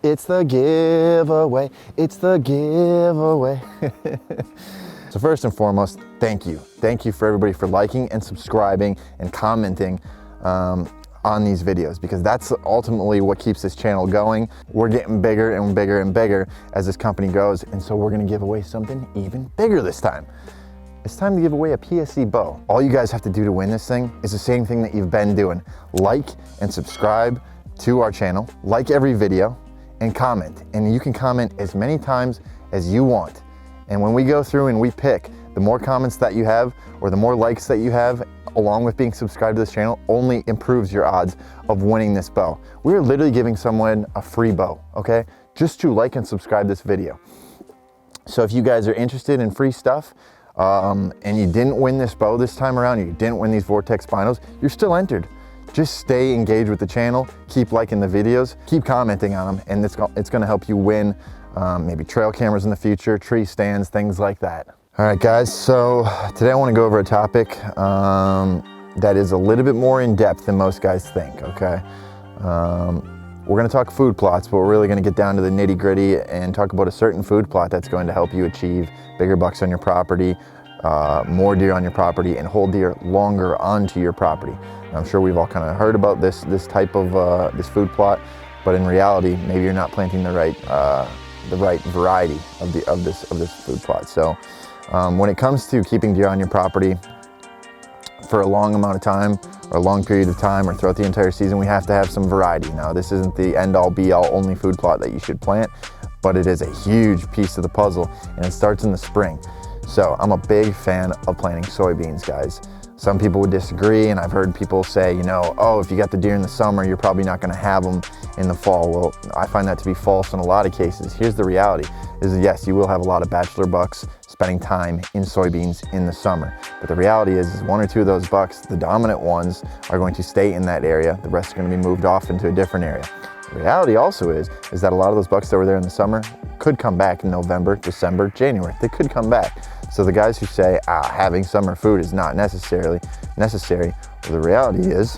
It's the giveaway. It's the giveaway. So first and foremost, thank you. Thank you for everybody for liking and subscribing and commenting on these videos, because that's ultimately what keeps this channel going. We're getting bigger and bigger and bigger as this company goes, and so we're gonna give away something even bigger this time. It's time to give away a PSC bow. All you guys have to do to win this thing is the same thing that you've been doing. Like and subscribe to our channel, like every video, and comment. And you can comment as many times as you want. And when we go through and we pick, the more comments that you have or the more likes that you have, along with being subscribed to this channel, only improves your odds of winning this bow. We're literally giving someone a free bow, okay? Just to like and subscribe this video. So if you guys are interested in free stuff, and you didn't win this bow this time around, you didn't win these Vortex binos, you're still entered. Just stay engaged with the channel, keep liking the videos, keep commenting on them, and it's gonna help you win maybe trail cameras in the future, tree stands, things like that. All right, guys, so today I want to go over a topic that is a little bit more in depth than most guys think, okay? We're going to talk food plots, but we're really going to get down to the nitty gritty and talk about a certain food plot that's going to help you achieve bigger bucks on your property, more deer on your property, and hold deer longer onto your property. Now, I'm sure we've all kind of heard about this type of this food plot, but in reality, maybe you're not planting the right variety of this food plot. So when it comes to keeping deer on your property for a long amount of time or a long period of time or throughout the entire season, we have to have some variety. Now, this isn't the end-all be-all only food plot that you should plant, but it is a huge piece of the puzzle, and it starts in the spring. So I'm a big fan of planting soybeans, guys. Some people would disagree, and I've heard people say, you know, oh, if you got the deer in the summer, you're probably not going to have them in the fall. Well, I find that to be false in a lot of cases. Here's the reality, is that yes, you will have a lot of bachelor bucks spending time in soybeans in the summer. But the reality is one or two of those bucks, the dominant ones, are going to stay in that area. The rest are going to be moved off into a different area. The reality also is that a lot of those bucks that were there in the summer could come back in November, December, January. They could come back. So the guys who say, having summer food is not necessary, well, the reality is,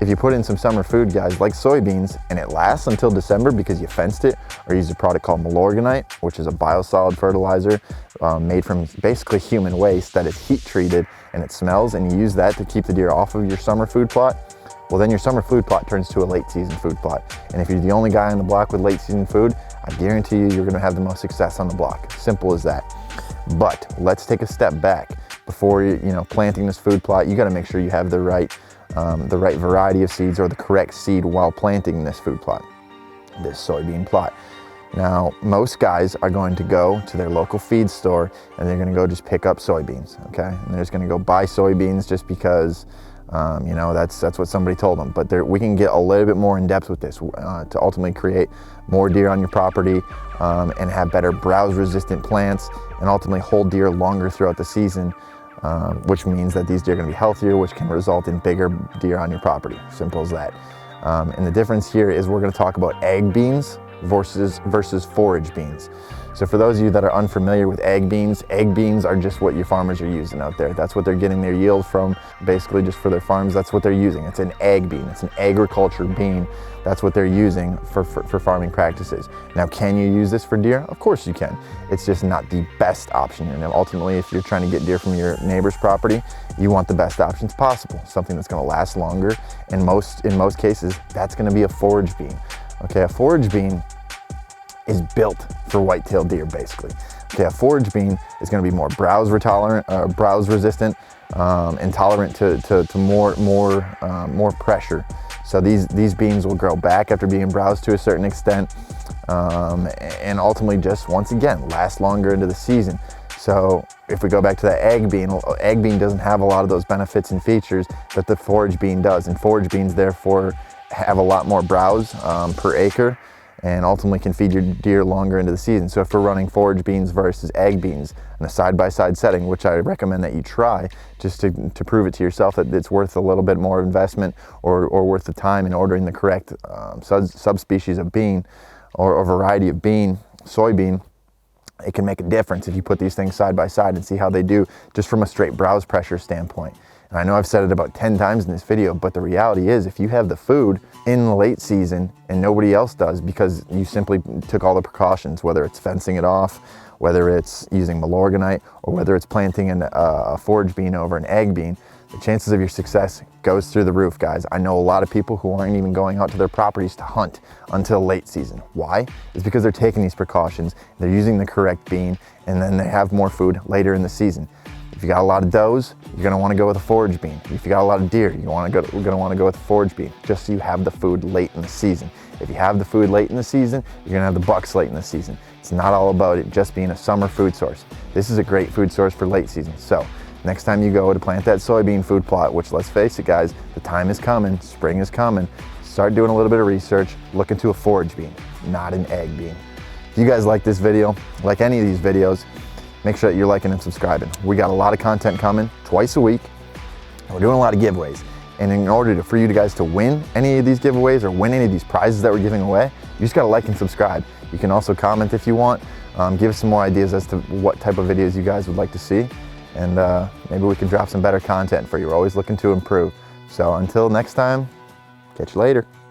if you put in some summer food, guys, like soybeans, and it lasts until December because you fenced it or used a product called Milorganite, which is a biosolid fertilizer made from basically human waste that is heat treated and it smells, and you use that to keep the deer off of your summer food plot, well, then your summer food plot turns to a late season food plot. And if you're the only guy on the block with late season food, I guarantee you're gonna have the most success on the block. Simple as that. But let's take a step back. Before planting this food plot, you gotta make sure you have the right variety of seeds or the correct seed while planting this food plot, this soybean plot. Now, most guys are going to go to their local feed store and they're gonna go just pick up soybeans, okay? And they're just gonna go buy soybeans just because that's what somebody told them. But we can get a little bit more in depth with this to ultimately create more deer on your property and have better browse resistant plants and ultimately hold deer longer throughout the season, which means that these deer are going to be healthier, which can result in bigger deer on your property. Simple as that. And the difference here is we're going to talk about ag beans versus forage beans. So for those of you that are unfamiliar with ag beans are just what your farmers are using out there. That's what they're getting their yield from, basically just for their farms. That's what they're using. It's an ag bean. It's an agriculture bean. That's what they're using for farming practices. Now, can you use this for deer? Of course you can. It's just not the best option. And ultimately, if you're trying to get deer from your neighbor's property, you want the best options possible. Something that's going to last longer. In most cases, that's going to be a forage bean. Okay, a forage bean is built for whitetail deer, basically. Okay, a forage bean is going to be more browse resistant, and tolerant to more pressure. So these beans will grow back after being browsed to a certain extent, and ultimately just once again last longer into the season. So if we go back to that ag bean doesn't have a lot of those benefits and features that the forage bean does, and forage beans therefore have a lot more browse per acre, and ultimately can feed your deer longer into the season. So if we're running forage beans versus ag beans in a side-by-side setting, which I recommend that you try just to prove it to yourself that it's worth a little bit more investment or worth the time in ordering the correct subspecies of bean or variety of bean, soybean, it can make a difference if you put these things side by side and see how they do just from a straight browse pressure standpoint. And I know I've said it about 10 times in this video, but the reality is if you have the food in the late season and nobody else does because you simply took all the precautions, whether it's fencing it off, whether it's using Milorganite, or whether it's planting a forage bean over an egg bean, the chances of your success goes through the roof, guys. I know a lot of people who aren't even going out to their properties to hunt until late season. Why? It's because they're taking these precautions, they're using the correct bean, and then they have more food later in the season. If you got a lot of does, you're gonna wanna go with a forage bean. If you got a lot of deer, you're gonna wanna go with a forage bean, just so you have the food late in the season. If you have the food late in the season, you're gonna have the bucks late in the season. It's not all about it just being a summer food source. This is a great food source for late season. So next time you go to plant that soybean food plot, which let's face it guys, the time is coming, spring is coming, start doing a little bit of research, look into a forage bean, not an egg bean. If you guys like this video, like any of these videos, make sure that you're liking and subscribing. We got a lot of content coming twice a week. We're doing a lot of giveaways. And in order for you guys to win any of these giveaways or win any of these prizes that we're giving away, you just gotta like and subscribe. You can also comment if you want. Give us some more ideas as to what type of videos you guys would like to see. And maybe we can drop some better content for you. We're always looking to improve. So until next time, catch you later.